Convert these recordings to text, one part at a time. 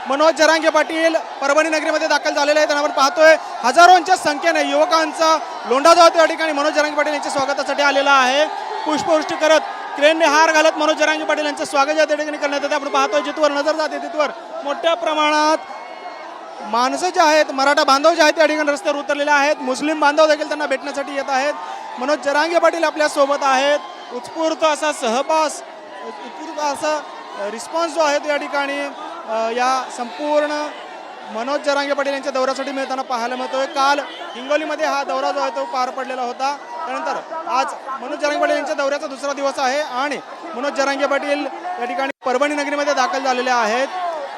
मनोज जरांगे पाटील परभणी नगरीमध्ये दाखल झालेले आहेत आणि आपण पाहतोय हजारोंच्या संख्येने युवकांचा लोंढा जो त्या ठिकाणी मनोज जरांगे पाटील यांच्या स्वागतासाठी आलेला आहे। पुष्पवृष्टी करत क्रेनने हार घालत मनोज जरांगे पाटील यांचं स्वागत या ठिकाणी करण्यात येते। आपण पाहतोय जिथवर नजर जाते तिथवर मोठ्या प्रमाणात माणसं जे आहेत, मराठा बांधव जे आहेत त्या ठिकाणी रस्त्यावर उतरलेले आहेत। मुस्लिम बांधव देखील त्यांना भेटण्यासाठी येत आहेत। मनोज जरांगे पाटील आपल्या सोबत आहेत। उत्स्फूर्त असा सहवास, उत्स्फूर्त असा रिस्पॉन्स जो आहे त्या ठिकाणी या संपूर्ण मनोज जरांगे पाटील यांच्या दौऱ्यासाठी मिळताना पाहायला मिळतोय। काल हिंगोलीमध्ये हा दौरा जो आहे तो पार पडलेला होता। त्यानंतर आज मनोज जरांगे पाटील यांच्या दौऱ्याचा दुसरा दिवस आहे आणि मनोज जरांगे पाटील या ठिकाणी परभणी नगरीमध्ये दाखल झालेले आहेत।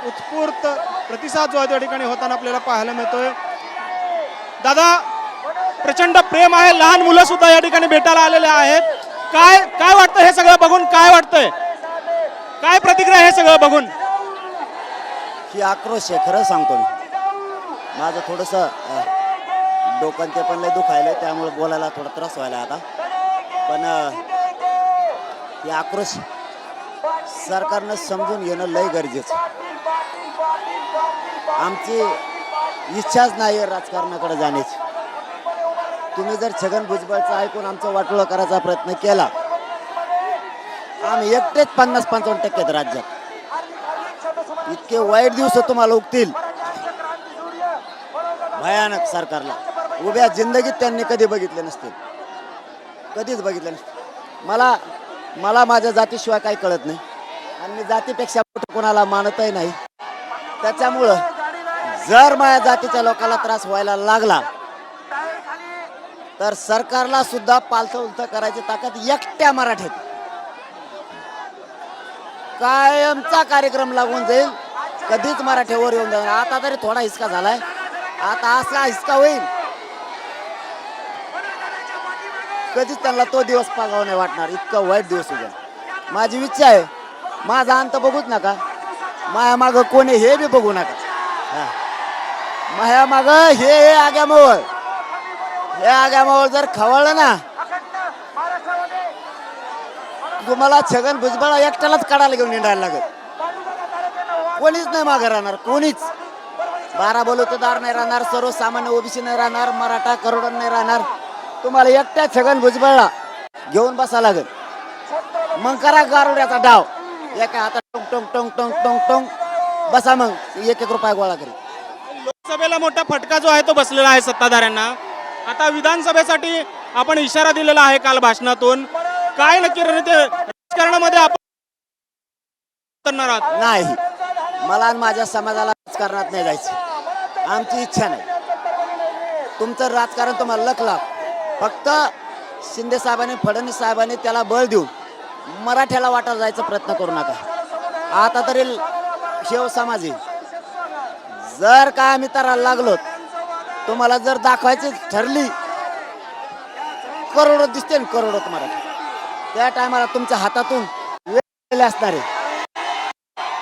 उत्स्फूर्त प्रतिसाद जो आहे त्या ठिकाणी होताना आपल्याला पाहायला मिळतोय। दादा, प्रचंड प्रेम आहे, लहान मुलं सुद्धा या ठिकाणी भेटायला आलेले आहेत। काय वाटतं हे सगळं बघून? काय वाटतंय, काय प्रतिक्रिया हे सगळं बघून? ही आक्रोश आहे, खरं सांगतो मी। माझं थोडंसं डोकं ते पण लय दुखायलंय, त्यामुळे बोलायला थोडा त्रास व्हायला आता। पण ही आक्रोश सरकारनं समजून घेणं लय गरजेचं। आमची इच्छाच नाही राजकारणाकडे जाण्याची। तुम्ही जर छगन भुजबळचं ऐकून आमचं वाटोळं करायचा प्रयत्न केला, आम्ही एकटेच 50-55% राज्यात। इतके वाईट दिवस तुम्हाला उगतील भयानक। सरकारला उभ्या जिंदगीत त्यांनी कधी बघितले नसतील, कधीच बघितले नसते। मला माझ्या जातीशिवाय काही कळत नाही आणि मी जातीपेक्षा कोणाला मानतही नाही। त्याच्यामुळं जर माझ्या जातीच्या लोकांना त्रास व्हायला लागला तर सरकारला सुद्धा पालथं उलथं करायची ताकद एकट्या मराठीत कायमचा कार्यक्रम लागून जाईल। कधीच मराठीवर येऊन जाईल। आता तरी थोडा हिसका झालाय, आता असला हिसका होईल कधीच त्यांना तो दिवस पागाव नाही वाटणार। इतका वाईट दिवस होईल। माझी इच्छा आहे माझा अंत बघूच नका, माया माग कोणी हे बी बघू नका। माया माग हे आग्यामोळ जर खवळलं ना, तुम्हाला छगन भुजबळ एकट्यालाच काढायला घेऊन निंडायला लागत। कोणीच नाही मागे राहणार, कोणीच। 12 बलुतेदार नाही राहणार, सर्वसामान्य ओबीसी नाही राहणार, मराठा करोडन नाही राहणार। तुम्हाला एकट्या छगन भुजबळला घेऊन बसा लागत। मग करा गारुड्याचा डाव, एका हातात टोंग टोंग टोंग टोंग टोंग टोंग बसा, मग 1-1 रुपया गोळा करी। लोकसभेला मोठा फटका जो आहे तो बसलेला आहे सत्ताधाऱ्यांना। आता विधानसभेसाठी आपण इशारा दिलेला आहे काल भाषणातून। काय नक्की राजकारणामध्ये आपण करणार आहात? नाही, मला आणि माझ्या समाजाला राजकारणात नाही जायचं, आमची इच्छा नाही। तुमचं राजकारण तुम्हाला लकला, फक्त शिंदे साहेबांनी, फडणवीस साहेबांनी त्याला बळ देऊन मराठ्याला वाटायला जायचा प्रयत्न करू नका। आता तरी शेव समाज आहे, जर का आम्ही तराला लागलो, तुम्हाला जर दाखवायची ठरली करोडो दिसते ना, करोडो मराठी, त्या टायमाला तुमच्या हातातून वेळ गेलेली असणार आहे,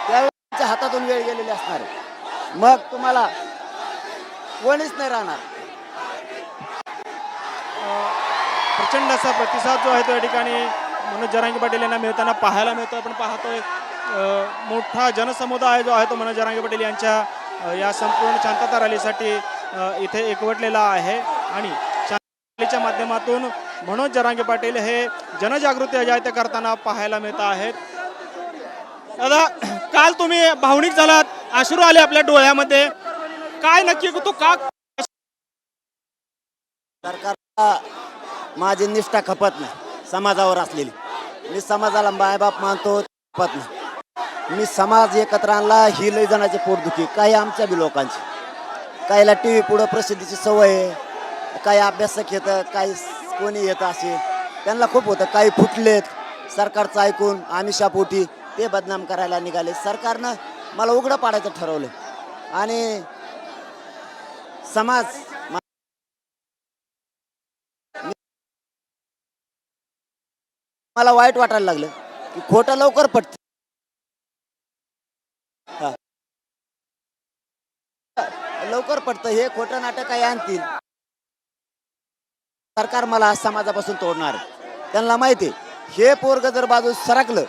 त्यावेळी तुमच्या हातातून वेळ गेलेली असणार आहे। मग तुम्हाला कोणीच नाही राहणार। प्रचंड असा प्रतिसाद जो आहे तो या ठिकाणी मनोज जरांगे पाटील यांना मिळताना पाहायला मिळतो। आपण पाहतोय मोठा जनसमुदाय जो आहे तो मनोज जरांगे पाटील यांच्या या संपूर्ण शांतता रॅलीसाठी इथे एकवटलेला आहे आणि शांतता रॅलीच्या माध्यमातून मनोज जरांगे पाटील हे जनजागृती जे आहे ते करताना पाहायला मिळत आहेत। दादा, काल तुम्ही भावनिक झालात, अश्रू आले आपल्या डोळ्यामध्ये, काय नक्की तो का? सरकारला माझी निष्ठा खपत नाही समाजावर असलेली। मी समाजाला मायबाप मानतो, खपत नाही। मी समाज एकत्र आणला, ही लई जणांची पोटदुखी, काही आमच्या बी लोकांची। काहीला टीव्ही पुढं प्रसिद्धीची सवय आहे, काही अभ्यासक येतं, काही कोणी येतं, असे त्यांना खूप होतं। काही फुटलेत सरकारचं ऐकून आमिषापोटी, ते बदनाम करायला निघाले। सरकारनं मला उघडं पाडायचं ठरवलं आणि समाज मला वाईट वाटायला लागलं की खोटं लवकर पटतं, लवकर पटतं। हे खोटं नाटक काही आणतील, सरकार मला समाजापासून तोडणार आहे। त्यांना माहिती आहे हे पोरग जर बाजू सरकलं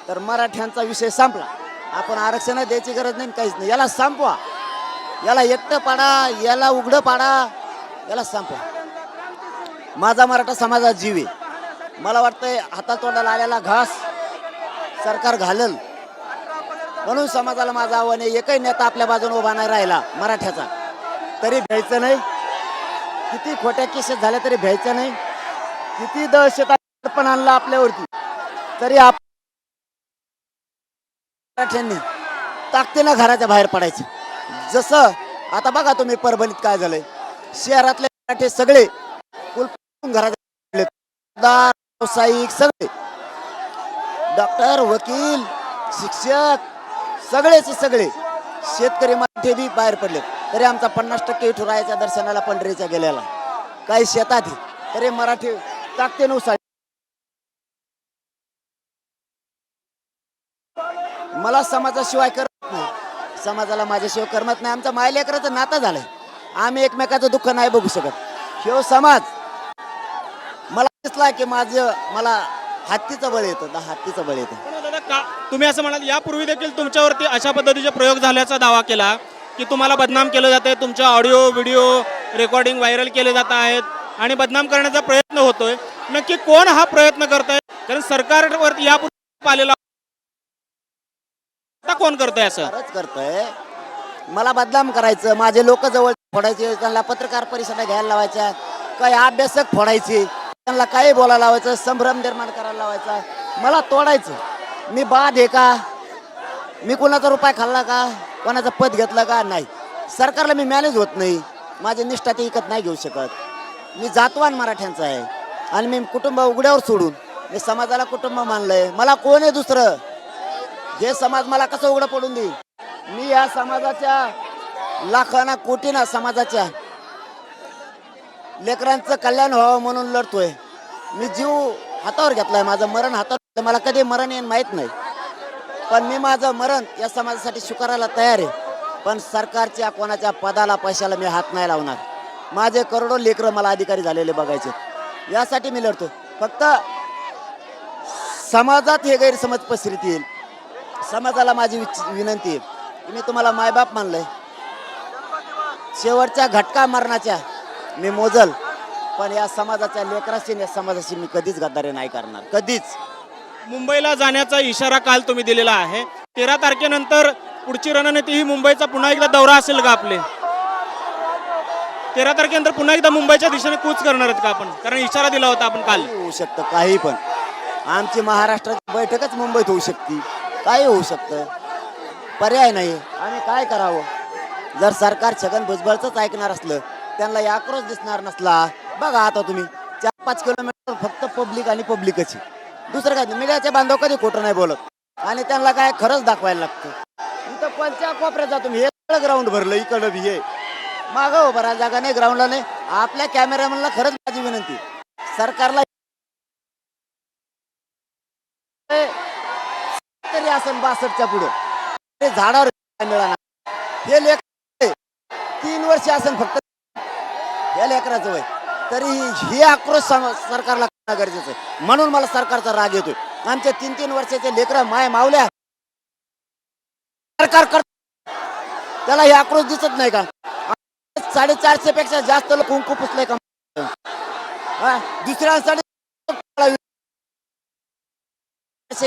तर मराठ्यांचा विषय संपला। आपण आरक्षण द्यायची गरज नाही, काहीच नाही. याला संपवा, याला एकटं पाडा, याला उघडं पाडा, याला संपवा. माझा मराठा समाजात जीव आहे. मला वाटतंय हातातोंडाला आलेला घास सरकार घालल, म्हणून समाजाला माझं आव्हान आहे. एकही नेता आपल्या बाजूने उभा नाही राहिला मराठ्याचा तरी भ्यायचं नाही. किती खोट्या केसेस झाल्या तरी भ्यायचं नाही. किती दहशत पण आणलं आपल्यावरती तरी मराठ्यांनी ताकदीनं घराच्या बाहेर पडायचं. जसं आता बघा तुम्ही परभणीत काय झालंय, शहरातले मराठे सगळे घराच्या व्यावसायिक सगळे डॉक्टर, वकील, शिक्षक सगळेचे सगळे शेतकरी मराठे बी बाहेर पडले. तरी आमचा 50% विठुरायाच्या दर्शनाला पंढरीच्या गेलेला, काही शेतात तरी मराठी ताकदीनं उसाळ. मला समाजाशिवाय करमत नाही, समाजाला माझ्याशिवाय करमत नाही. आमचं मायलेकराचं नातं झालंय, आम्ही एकमेकाचं दुःख नाही बघू शकत. ह्यो समाज मला दिसला की मला हत्तीचं बळ येतं, हत्तीचं बळ येतं. पण दादा तुम्ही असं म्हणाल, यापूर्वी देखील तुमच्यावरती अशा पद्धतीचे प्रयोग झाल्याचा दावा केला की तुम्हाला बदनाम केलं जाते, तुमच्या ऑडिओ व्हिडिओ रेकॉर्डिंग व्हायरल केले जात आहेत आणि बदनाम करण्याचा प्रयत्न होतोय. नक्की कोण हा प्रयत्न करतोय? कारण सरकारवर यापूर्वी आलेला कोण करतोय? असं खरंच करतोय. मला बदनाम करायचं, माझे लोक जवळ फोडायचे, त्यांना पत्रकार परिषदा घ्यायला लावायच्या, काही अभ्यासक फोडायचे, त्यांना काही बोलायला लावायचं, संभ्रम निर्माण करायला लावायचा, मला तोडायचं. मी बाद आहे का? मी कोणाचा रुपये खाल्ला का? कोणाचं पद घेतलं का? नाही. सरकारला मी मॅनेज होत नाही, माझी निष्ठा ते विकत नाही घेऊ शकत. मी जातवान मराठ्यांचा आहे आणि मी कुटुंब उघड्यावर सोडून मी समाजाला कुटुंब मानलंय. मला कोण आहे दुसरं? हे समाज मला कसं उघडं पडून देईल? मी या समाजाच्या लाखांना कोटींना समाजाच्या लेकरांचं कल्याण व्हावं म्हणून लढतोय. मी जीव हातावर घेतलाय, माझं मरण हातावर. मला कधी मरण येईन माहीत नाही, पण मी माझं मरण या समाजासाठी स्वीकारायला तयार आहे. पण सरकारच्या कोणाच्या पदाला पैशाला मी हात नाही लावणार. माझे करोडो लेकरं मला अधिकारी झालेले बघायचे, यासाठी मी लढतो. फक्त समाजात हे गैरसमज पसरत येईल. समाजाला माझी विनंती आहे की मी तुम्हाला मायबाप मानलंय, शेवटच्या घटका मरणाच्या मी मोजल, पण या समाजाच्या लेकराशी या समाजाशी मी कधीच गद्दारी नाही करणार, कधीच. मुंबईला जाण्याचा इशारा काल तुम्ही दिलेला आहे. 13 तारखेनंतर पुढची रणनीती ही मुंबईचा पुन्हा एकदा दौरा असेल का आपले? 13 तारखेनंतर पुन्हा एकदा मुंबईच्या दिशेने कूच करणार आहेत का आपण? कारण इशारा दिला होता आपण काल. होऊ शकतं काही पण. आमची महाराष्ट्राची बैठकच मुंबईत होऊ शकते, काही होऊ शकतं. पर्याय नाही. आम्ही काय करावं? जर सरकार छगन भुजबळच ऐकणार असलं, त्यांना आक्रोश दिसणार नसला, बघा आता तुम्ही 4-5 किलोमीटर फक्त पब्लिक आणि पब्लिकच, दुसरं काय. मीडियाचे बांधव कधी खोटं नाही बोलत आणि त्यांना काय खरंच दाखवायला लागतं. इथं कोणत्या कोपऱ्यात जा तुम्ही, हे सगळं ग्राउंड भरलं, इकडं बी हे मागं उभं राहा जागा नाही, ग्राउंडला नाही. आपल्या कॅमेरामॅनला खरंच माझी विनंती, सरकारला तरी असेल 62च्या पुढं ते झाडावर मिळाला. हे लेकर 3 वर्ष असेल फक्त या लेकराचं वय, तरी ही आक्रोश सरकारला करणं गरजेचं आहे. म्हणून मला सरकारचा राग येतोय. आमचे 3-3 वर्षाचे लेकर माय मावल्या सरकार करत, त्याला हे आक्रोश दिसत नाही का? 450 पेक्षा जास्त लोक कुंकू पुसले का? दुसऱ्यांसाठी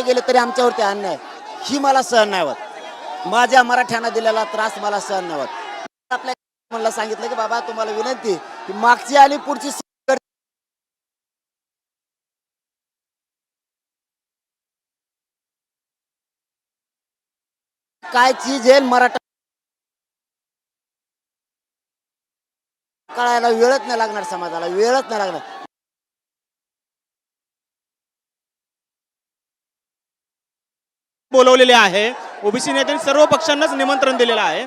गेले तरी आमच्यावरती अन्याय ही मला सहन नाही होत. माझ्या मराठ्यांना दिलेला त्रास मला सहन नाही होत. आपल्या मला सांगितलं की बाबा तुम्हाला विनंती की मागची आणि पुढची काय चीज आहे मराठा कळायला वेळच नाही लागणार, समाजाला वेळच नाही लागणार. बोलवलेले आहे ओबीसी नेत्यांनी सर्व पक्षांनाच निमंत्रण दिलेलं आहे.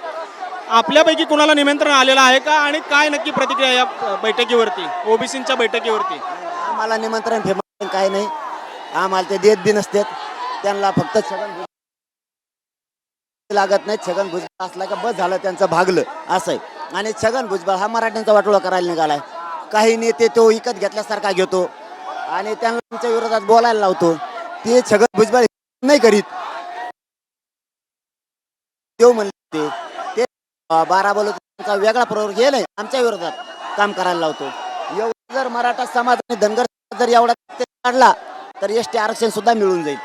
आपल्यापैकी कुणाला निमंत्रण आलेलं आहे का आणि काय नक्की प्रतिक्रिया या बैठकीवरती, ओबीसीच्या बैठकीवरती? आम्हाला निमंत्रण फेमस काय नाही, आम्हाला ते देत बी नसतात. त्यांना फक्त छगन भुजबळ लागत नाही. छगन भुजबळ असला का बस झालं, त्यांचं भागलं असं आहे. आणि छगन भुजबळ हा मराठ्यांचा वाटोळा करायला निघालाय. काही नेते तो विकत घेतल्यासारखा घेतो आणि त्यांना त्यांच्या विरोधात बोलायला लावतो. ते छगन भुजबळ नाही करीत. देव म्हणले ते 12 बलुतेचा वेगळा प्रवर्ग हे नाही आमच्या विरोधात काम करायला लावतो. एवढं जर मराठा समाज आणि धनगर समाज जर एवढा काढला तर एसटी आरक्षण सुद्धा मिळून जाईल.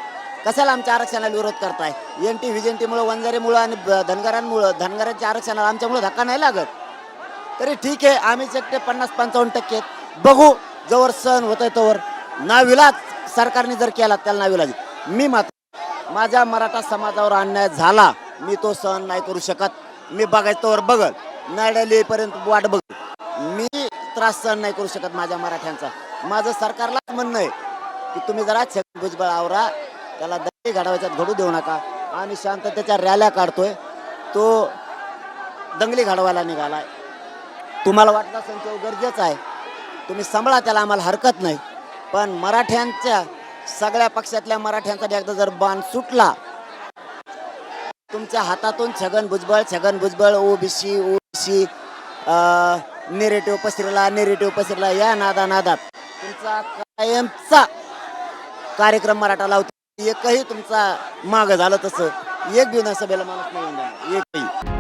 कशाला आमच्या आरक्षणाला विरोध करताय? एनटी व्हिजेंटीमुळे वंजारीमुळे आणि धनगरांमुळे धनगरांच्या आरक्षणाला आमच्यामुळे धक्का नाही लागत. तरी ठीक आहे, आम्हीच एकटे 50-55% बघू, जवळ सहन होतंय तोवर. नाविलाज सरकारने जर केला त्याला नाविलाज. मी मात्र माझ्या मराठा समाजावर अन्याय झाला, मी तो सहन नाही करू शकत. मी बघायचं तोवर बघल, नाडलेपर्यंत वाट बघ. मी त्रास सहन नाही करू शकत माझ्या मराठ्यांचा. माझं सरकारलाच म्हणणं आहे की तुम्ही जरा छगन भुजबळ आवरा, त्याला दंगे घडवायच्यात घडू देऊ नका. आणि शांततेच्या रॅल्या काढतोय तो, दंगली घडवायला निघालाय. तुम्हाला वाटत असेल तो गरजेचं आहे, तुम्ही सांभाळा त्याला, आम्हाला हरकत नाही. पण मराठ्यांच्या सगळ्या पक्षातल्या मराठ्यांचा एकदा जर बाण सुटला, तुमच्या हातातून छगन भुजबळ ओबीसी नेरेटिव्ह पसरला या नादात तुमचा कायमचा कार्यक्रम मराठा लावतो. एकही तुमचा माग झालं तसं एक विधानसभेला माणूस नाही येणार, एकही.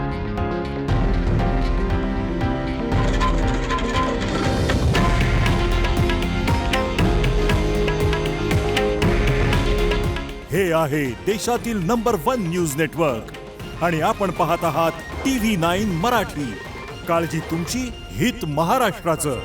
हे आहे देशातील नंबर 1 न्यूज नेटवर्क आणि आपण पाहत आहात TV9 मराठी. काळजी तुमची, हित महाराष्ट्राचं.